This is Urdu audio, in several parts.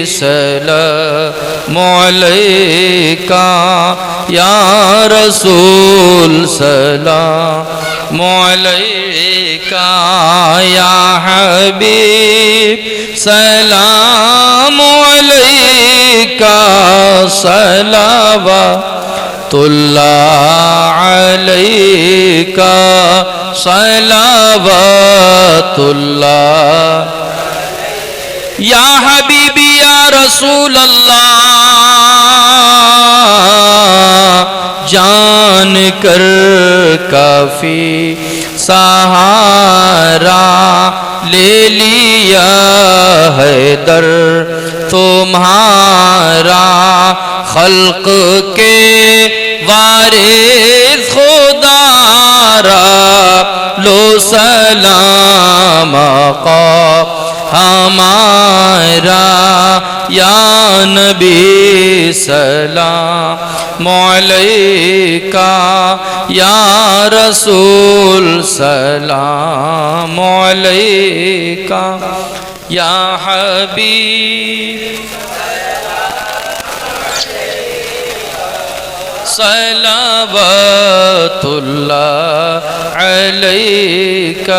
سلام علیکہ یا رسول سلام علیکہ یا حبیب سلام علیکہ صلوات اللہ علیکہ صلوات اللہ یا حبیبی یا رسول اللہ جان کر کافی سہارا لے لیا ہے در تمہارا خلق کے وارث خدا را لو سلام آقا ہمارا یا نبی سلام علیکہ یا رسول سلام علیکہ یا حبیب صلوات اللہ علیکہ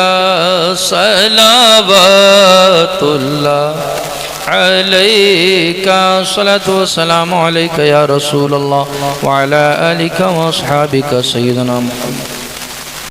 صلوات اللہ علیکہ الصلاة والسلام علیکہ یا رسول اللہ وعلی آلکہ واصحابکہ سیدنا محمد